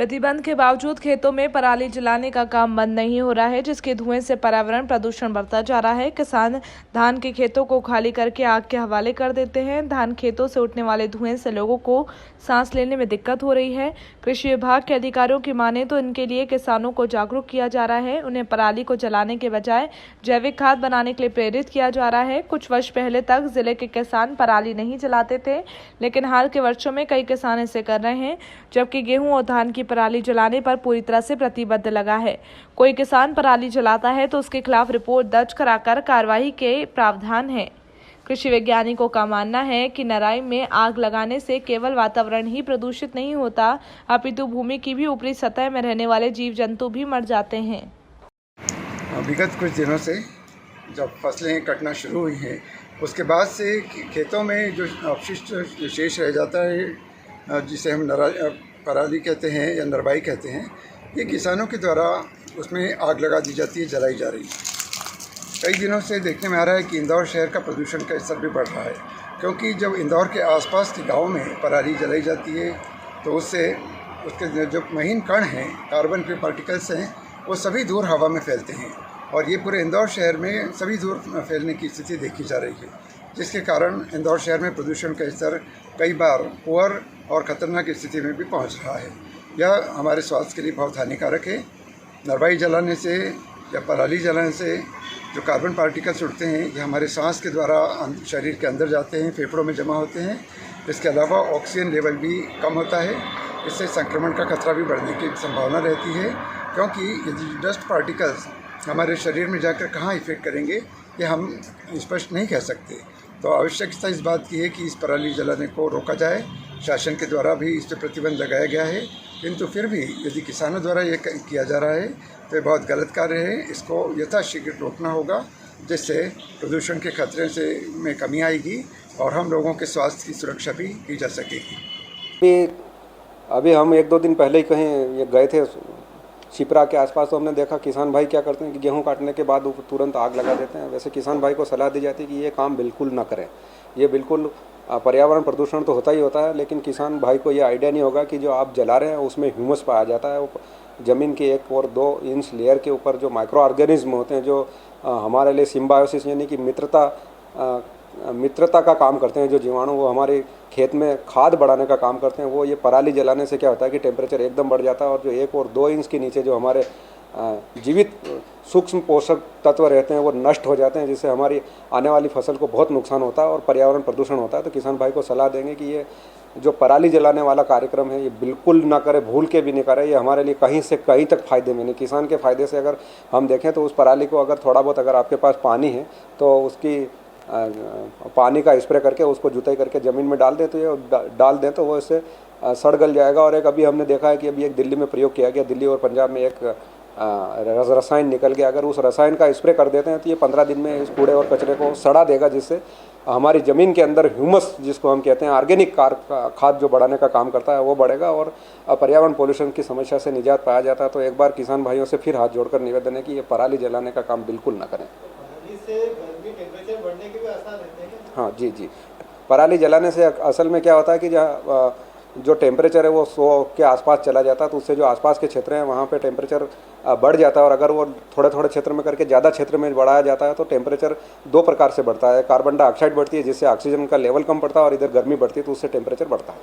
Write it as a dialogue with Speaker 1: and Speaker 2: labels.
Speaker 1: प्रतिबंध के बावजूद खेतों में पराली जलाने का काम बंद नहीं हो रहा है, जिसके धुएं से पर्यावरण प्रदूषण बढ़ता जा रहा है। किसान धान के खेतों को खाली करके आग के हवाले कर देते हैं। धान खेतों से उठने वाले धुएं से लोगों को सांस लेने में दिक्कत हो रही है। कृषि विभाग के अधिकारियों की माने तो इनके लिए किसानों को जागरूक किया जा रहा है। उन्हें पराली को जलाने के बजाय जैविक खाद बनाने के लिए प्रेरित किया जा रहा है। कुछ वर्ष पहले तक जिले के किसान पराली नहीं जलाते थे, लेकिन हाल के वर्षों में कई किसान इसे कर रहे हैं, जबकि गेहूं और धान की पराली जलाने पर पूरी तरह से प्रतिबंध लगा है। कोई किसान पराली जलाता है तो उसके खिलाफ रिपोर्ट दर्ज कराकर कार्रवाई के प्रावधान है। कृषि वैज्ञानिकों का मानना है कि नराई में आग लगाने से केवल वातावरण ही प्रदूषित नहीं होता, अपितु भूमि की भी ऊपरी सतह में रहने वाले जीव जंतु भी मर जाते हैं।
Speaker 2: विगत कुछ दिनों से जब फसलें कटना शुरू हुई हैं, उसके बाद से खेतों में जो अवशिष्ट शेष रह जाता है, जिसे हम पराली कहते हैं या नरवाई कहते हैं, ये किसानों के द्वारा उसमें आग लगा दी जाती है, जलाई जा रही है। कई दिनों से देखने में आ रहा है कि इंदौर शहर का प्रदूषण का स्तर भी बढ़ रहा है, क्योंकि जब इंदौर के आसपास के गांव में पराली जलाई जाती है तो उससे उसके जो महीन कण हैं, कार्बन के पार्टिकल्स हैं, वो सभी दूर हवा में फैलते हैं और ये पूरे इंदौर शहर में सभी दूर फैलने की स्थिति देखी जा रही है, जिसके कारण इंदौर शहर में प्रदूषण का स्तर कई बार पुअर और ख़तरनाक स्थिति में भी पहुंच रहा है। यह हमारे स्वास्थ्य के लिए बहुत हानिकारक है। नरवाई जलाने से या पराली जलाने से जो कार्बन पार्टिकल्स उड़ते हैं, ये हमारे सांस के द्वारा शरीर के अंदर जाते हैं, फेफड़ों में जमा होते हैं। इसके अलावा ऑक्सीजन लेवल भी कम होता है। इससे संक्रमण का खतरा भी बढ़ने की संभावना रहती है, क्योंकि यदि डस्ट पार्टिकल्स हमारे शरीर में जाकर कहाँ इफेक्ट करेंगे ये हम स्पष्ट नहीं कह सकते। तो आवश्यकता इस बात की है कि इस पराली जलाने को रोका जाए। शासन के द्वारा भी इस पर प्रतिबंध लगाया गया है, किंतु फिर भी यदि किसानों द्वारा ये किया जा रहा है तो ये बहुत गलत कार्य है। इसको यथाशीघ्र रोकना होगा, जिससे प्रदूषण के खतरे से में कमी आएगी और हम लोगों के स्वास्थ्य की सुरक्षा भी की जा सकेगी।
Speaker 3: अभी हम 1-2 दिन पहले ही कहीं गए थे शिप्रा के आसपास, तो हमने देखा किसान भाई क्या करते हैं कि गेहूं काटने के बाद तुरंत आग लगा देते हैं। वैसे किसान भाई को सलाह दी जाती है कि ये काम बिल्कुल ना करें। ये बिल्कुल पर्यावरण प्रदूषण तो होता ही होता है, लेकिन किसान भाई को ये आइडिया नहीं होगा कि जो आप जला रहे हैं उसमें ह्यूमस पाया जाता है। वो ज़मीन के 1 और 2 इंच लेयर के ऊपर जो माइक्रो ऑर्गेनिज्म होते हैं, जो हमारे लिए सिम्बायोसिस यानी कि मित्रता का काम करते हैं, जो जीवाणु वो हमारे खेत में खाद बढ़ाने का काम करते हैं, वो ये पराली जलाने से क्या होता है कि टेम्परेचर एकदम बढ़ जाता है और जो 1 और 2 इंच के नीचे जो हमारे जीवित सूक्ष्म पोषक तत्व रहते हैं वो नष्ट हो जाते हैं, जिससे हमारी आने वाली फसल को बहुत नुकसान होता है और पर्यावरण प्रदूषण होता है। तो किसान भाई को सलाह देंगे कि ये जो पराली जलाने वाला कार्यक्रम है ये बिल्कुल ना करे, भूल के भी नहीं करे। ये हमारे लिए कहीं से कहीं तक फ़ायदे में नहीं। किसान के फ़ायदे से अगर हम देखें तो उस पराली को अगर थोड़ा बहुत अगर आपके पास पानी है तो उसकी पानी का स्प्रे करके उसको जुताई करके ज़मीन में डाल दें तो ये डाल दें तो वो इससे सड़ गल जाएगा। और एक अभी हमने देखा है कि अभी एक दिल्ली में प्रयोग किया गया, दिल्ली और पंजाब में एक रसायन निकल गया। अगर उस रसायन का स्प्रे कर देते हैं तो ये 15 दिन में इस कूड़े और कचरे को सड़ा देगा, जिससे हमारी ज़मीन के अंदर ह्यूमस जिसको हम कहते हैं ऑर्गेनिक खाद जो बढ़ाने का काम करता है वो बढ़ेगा और पर्यावरण पोल्यूशन की समस्या से निजात पाया जाता है। तो एक बार किसान भाइयों से फिर हाथ जोड़कर निवेदन है कि ये पराली जलाने का काम बिल्कुल ना करें।
Speaker 4: टेम्परेचर बढ़ने के भी आसार रहते हैं।
Speaker 3: हाँ जी, पराली जलाने से असल में क्या होता है कि जहाँ जो टेम्परेचर है वो 100 के आसपास चला जाता है, तो उससे जो आसपास के क्षेत्र हैं वहाँ पे टेम्परेचर बढ़ जाता है। और अगर वो थोड़े थोड़े क्षेत्र में करके ज़्यादा क्षेत्र में बढ़ाया जाता है तो टेम्परेचर 2 प्रकार से बढ़ता है। कार्बन डाइऑक्साइड बढ़ती है, जिससे ऑक्सीजन का लेवल कम पड़ता है, और इधर गर्मी बढ़ती है तो उससे टेम्परेचर बढ़ता है।